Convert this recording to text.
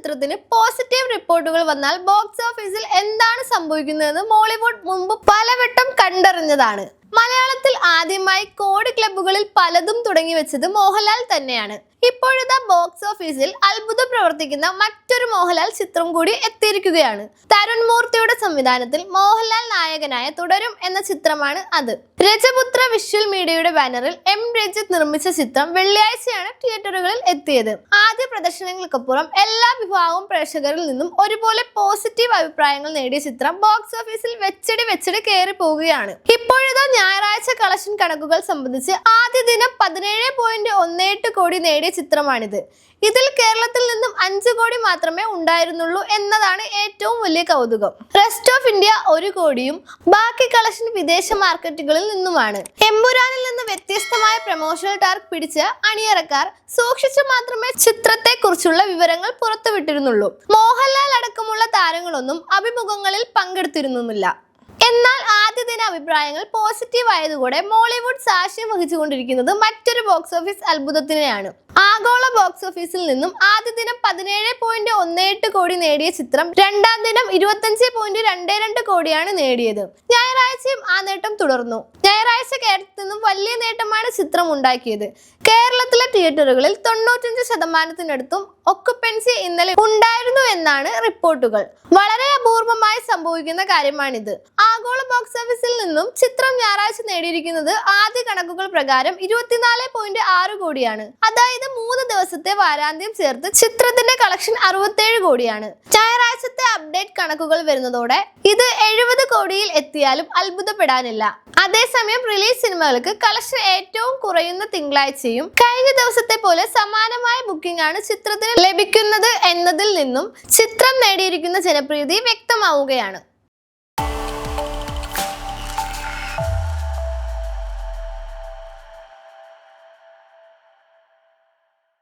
ചിത്രത്തിന് പോസിറ്റീവ് റിപ്പോർട്ടുകൾ വന്നാൽ ബോക്സ് ഓഫീസിൽ എന്താണ് സംഭവിക്കുന്നതെന്ന് മോളിവുഡ് മുമ്പ് പലവട്ടം കണ്ടറിഞ്ഞതാണ്. മലയാളത്തിൽ ആദ്യമായി കോടി ക്ലബ്ബുകളിൽ പലതും തുടങ്ങി വെച്ചത് മോഹൻലാൽ തന്നെയാണ്. ഇപ്പോഴത്തെ ബോക്സ് ഓഫീസിൽ അത്ഭുതം പ്രവർത്തിക്കുന്ന മറ്റൊരു മോഹൻലാൽ ചിത്രം കൂടി എത്തിയിരിക്കുകയാണ്. തരുൺ മൂർത്തിയുടെ സംവിധാനത്തിൽ മോഹൻലാൽ നായകനായ തുടരും എന്ന ചിത്രമാണ് അത്. രജപുത്ര വിഷ്വൽ മീഡിയയുടെ ബാനറിൽ എം രജിത് നിർമ്മിച്ച ചിത്രം വെള്ളിയാഴ്ചയാണ് തിയേറ്ററുകളിൽ എത്തിയത്. ആദ്യ പ്രദർശനങ്ങൾക്കപ്പുറം എല്ലാ വിഭാഗം പ്രേക്ഷകരിൽ നിന്നും ഒരുപോലെ പോസിറ്റീവ് അഭിപ്രായങ്ങൾ നേടിയ ചിത്രം ബോക്സ് ഓഫീസിൽ വെച്ചടി കയറി പോവുകയാണ്. ഇപ്പോഴത്തെ ഞായറാഴ്ച കളക്ഷൻ കണക്കുകൾ സംബന്ധിച്ച് ആദ്യ ദിനം 17.18 കോടി നേടിയ ചിത്രമാണിത്. ഇതിൽ കേരളത്തിൽ നിന്നും 5 കോടി മാത്രമേ ഉണ്ടായിരുന്നുള്ളൂ എന്നതാണ് ഏറ്റവും വലിയ കൗതുകം. റെസ്റ്റ് ഓഫ് ഇന്ത്യ 1 കോടിയും ബാക്കി കളക്ഷൻ വിദേശ മാർക്കറ്റുകളിൽ നിന്നുമാണ്. എമ്പുരാനിൽ നിന്ന് വ്യത്യസ്തമായ പ്രൊമോഷണൽ ടാർക്ക് പിടിച്ച അണിയറക്കാർ സൂക്ഷിച്ചു മാത്രമേ ചിത്രത്തെ കുറിച്ചുള്ള വിവരങ്ങൾ പുറത്തുവിട്ടിരുന്നുള്ളൂ. മോഹൻലാൽ അടക്കമുള്ള താരങ്ങളൊന്നും അഭിമുഖങ്ങളിൽ പങ്കെടുത്തിരുന്നുമില്ല. എന്നാൽ ആദ്യ ദിന അഭിപ്രായങ്ങൾ പോസിറ്റീവ് ആയതുകൂടെ മോളിവുഡ് സാക്ഷ്യം വഹിച്ചുകൊണ്ടിരിക്കുന്നത് മറ്റൊരു ബോക്സ് ഓഫീസ് അത്ഭുതത്തിനെയാണ്. ആഗോള ബോക്സ് ഓഫീസിൽ നിന്നും ആദ്യ ദിനം 17.18 കോടി നേടിയ ചിത്രം രണ്ടാം ദിനം 25.22 കോടിയാണ് നേടിയത്. ഞായറാഴ്ചയും ആ നേട്ടം തുടർന്നു. ഞായറാഴ്ച കേരളത്തിൽ നിന്നും വലിയ നേട്ടമാണ് ചിത്രം ഉണ്ടാക്കിയത്. കേരളത്തിലെ തിയേറ്ററുകളിൽ 95% ഒക്കുപ്പൻസി ഇന്നലെ ഉണ്ടായിരുന്നു എന്നാണ് റിപ്പോർട്ടുകൾ. വളരെ അപൂർവമായി സംഭവിക്കുന്ന കാര്യമാണിത്. ആഗോള ബോക്സ് ഓഫീസിൽ നിന്നും ചിത്രം ഞായറാഴ്ച നേടിയിരിക്കുന്നത് ആദ്യ കണക്കുകൾ പ്രകാരം 24.6 കോടിയാണ്. അതായത് 3 ദിവസത്തെ വാരാന്ത്യം ചേർത്ത് ചിത്രത്തിന്റെ കളക്ഷൻ 67 കോടിയാണ്. ഞായറാഴ്ചത്തെ അപ്ഡേറ്റ് കണക്കുകൾ വരുന്നതോടെ ഇത് 70 കോടിയിൽ എത്തിയാലും അത്ഭുതപ്പെടാനില്ല. അതേസമയം റിലീസ് സിനിമകൾക്ക് കളക്ഷൻ ഏറ്റവും കുറയുന്ന തിങ്കളാഴ്ചയും കഴിഞ്ഞ ദിവസത്തെ പോലെ സമാനമായ ബുക്കിംഗ് ആണ് ചിത്രത്തിന് ലഭിക്കുന്നത് എന്നതിൽ നിന്നും ചിത്രം നേടിയിരിക്കുന്ന ജനപ്രീതി വ്യക്തമാവുകയാണ്.